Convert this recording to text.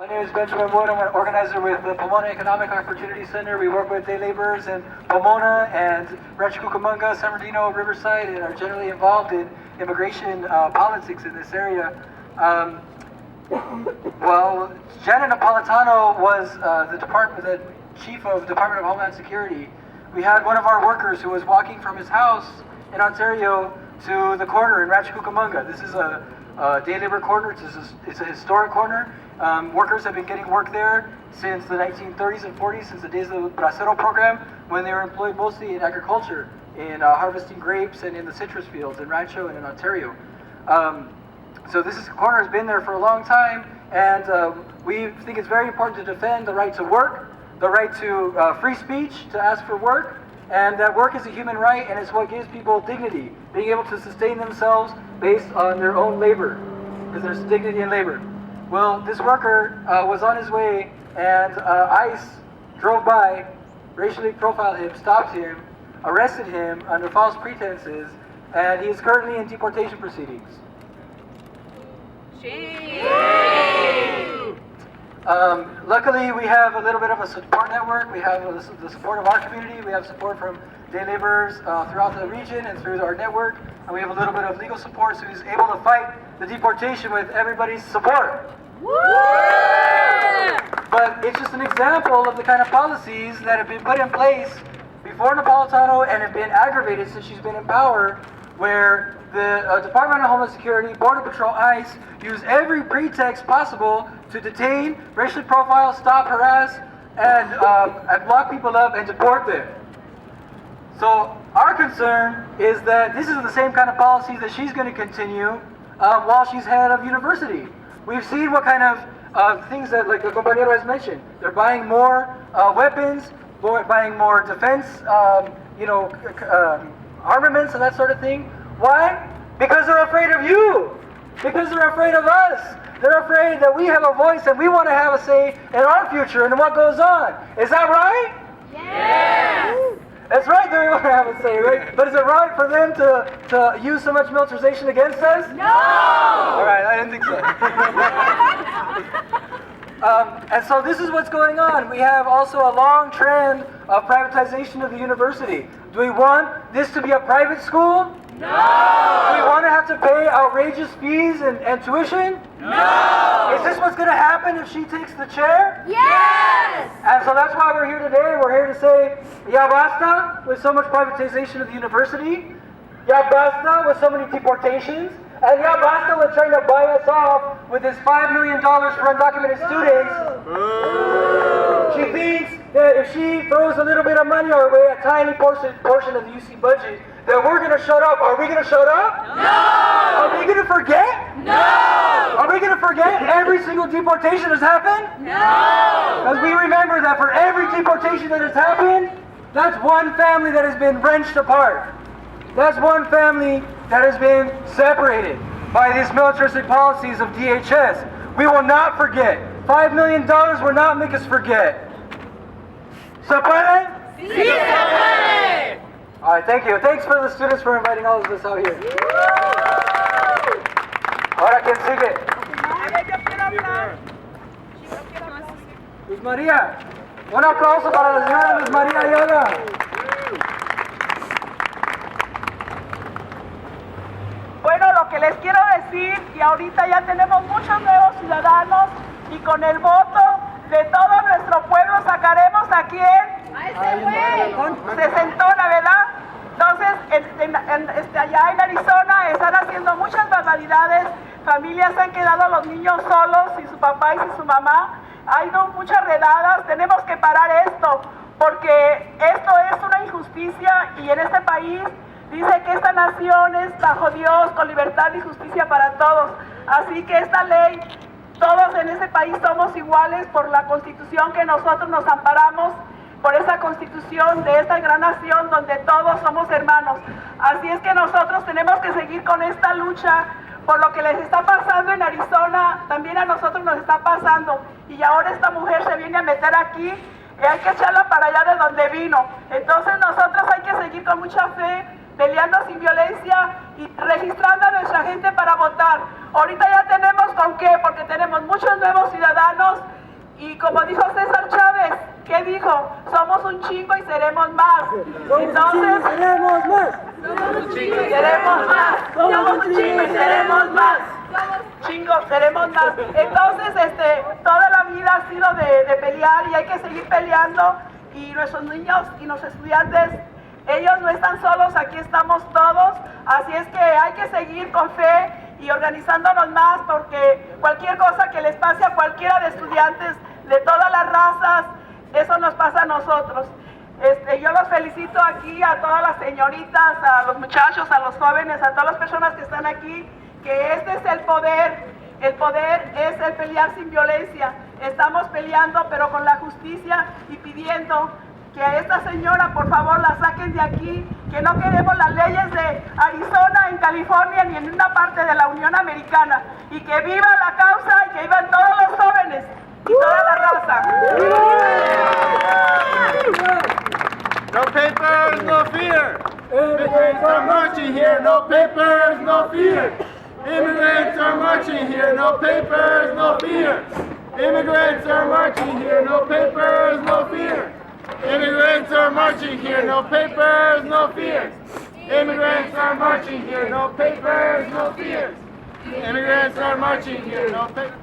My name is Benjamin Wood. I'm an organizer with the Pomona Economic Opportunity Center. We work with day laborers in Pomona and Rancho Cucamonga, San Bernardino, Riverside, and are generally involved in immigration politics in this area. Well, Janet Napolitano was the chief of Department of Homeland Security. We had one of our workers who was walking from his house in Ontario to the corner in Rancho Cucamonga. This is a day labor corner. It's a historic corner. Workers have been getting work there since the 1930s and 40s, since the days of the Bracero program, when they were employed mostly in agriculture, in harvesting grapes and in the citrus fields in Rancho and in Ontario. So this corner has been there for a long time, and we think it's very important to defend the right to work, the right to free speech, to ask for work, and that work is a human right, and it's what gives people dignity, being able to sustain themselves based on their own labor, because there's dignity in labor. Well, this worker was on his way, and ICE drove by, racially profiled him, stopped him, arrested him under false pretenses, and he is currently in deportation proceedings. Luckily, we have a little bit of a support network. We have the support of our community. We have support from day laborers throughout the region and through our network. And we have a little bit of legal support, so he's able to fight the deportation with everybody's support. Woo! But it's just an example of the kind of policies that have been put in place before Napolitano and have been aggravated since she's been in power, where the Department of Homeland Security, Border Patrol, ICE use every pretext possible to detain, racially profile, stop, harass, and lock people up and deport them. So our concern is that this is the same kind of policies that she's going to continue while she's head of university. We've seen what kind of things that, like the compañero has mentioned, they're buying more weapons, buying more defense, armaments and that sort of thing. Why? Because they're afraid of you. Because they're afraid of us. They're afraid that we have a voice and we want to have a say in our future and in what goes on. Is that right? Yes! That's right, they want to have a say, right? But is it right for them to use so much militarization against us? No! All right, I didn't think so. And so this is what's going on. We have also a long trend of privatization of the university. Do we want this to be a private school? No! Do we want to have to pay outrageous fees and tuition? No! Is this what's going to happen if she takes the chair? Yes! And so that's why we're here today. We're here to say, ya basta with so much privatization of the university. Ya basta with so many deportations. And ya basta with trying to buy us off with this $5 million for undocumented students. She thinks that if she throws a little bit of money our way, a tiny portion of the UC budget, that we're going to shut up. Are we going to shut up? No! Are we going to forget? No! Are we going to forget every single deportation that's happened? No! Because we remember that for every deportation that has happened, that's one family that has been wrenched apart. That's one family that has been separated by these militaristic policies of DHS. We will not forget. $5 million will not make us forget. ¿Se puede? Sí, se puede! All right, thank you. Thanks for the students for inviting all of us out here. Ahora, ¿quién sigue? Luz María. Un aplauso para la señora Luz María Ayala. Bueno, lo que les quiero decir, y ahorita ya tenemos muchos nuevos ciudadanos, y con el voto de todo nuestro pueblo sacaremos a quién. ¡A ese güey! Sesentona, ¿verdad? Entonces, allá en Arizona están haciendo muchas barbaridades. Familias han quedado los niños solos, sin su papá y sin su mamá. Ha ido muchas redadas. Tenemos que parar esto, porque esto es una injusticia, y en este país dice que esta nación es bajo Dios, con libertad y justicia para todos. Así que esta ley, todos en este país somos iguales por la Constitución que nosotros nos amparamos, por esa Constitución de esta gran nación donde todos somos hermanos. Así es que nosotros tenemos que seguir con esta lucha. Por lo que les está pasando en Arizona, también a nosotros nos está pasando. Y ahora esta mujer se viene a meter aquí, y hay que echarla para allá de donde vino. Entonces nosotros hay que seguir con mucha fe, peleando sin violencia y registrando a nuestra gente para votar. Ahorita ya tenemos con qué, porque tenemos muchos nuevos ciudadanos Y como dijo César Chávez, ¿qué dijo? Somos un chingo y seremos más. Entonces, ¡Queremos más! seremos más. Somos un chingo y seremos más. Chingo, seremos más. Entonces, toda la vida ha sido de pelear y hay que seguir peleando. Y nuestros niños y nuestros estudiantes, ellos no están solos, aquí estamos todos. Así es que hay que seguir con fe y organizándonos más, porque cualquier cosa que les pase a cualquiera de estudiantes de todas las razas, eso nos pasa a nosotros. Yo los felicito aquí a todas las señoritas, a los muchachos, a los jóvenes, a todas las personas que están aquí, que este es el poder. El poder es el pelear sin violencia. Estamos peleando, pero con la justicia y pidiendo que a esta señora, por favor, la saquen de aquí, que no queremos las leyes de Arizona, en California, ni en una parte de la Unión Americana. Y que viva la causa y que vivan todos los jóvenes y toda la raza. No papers, no fear. Immigrants are marching here. No papers, no fear. Immigrants are marching here. No papers, no fear. Immigrants are marching here. No papers, no fear. Immigrants are marching here. No papers, no fear. Immigrants are marching here. No papers, no fear. Immigrants are marching here. No papers.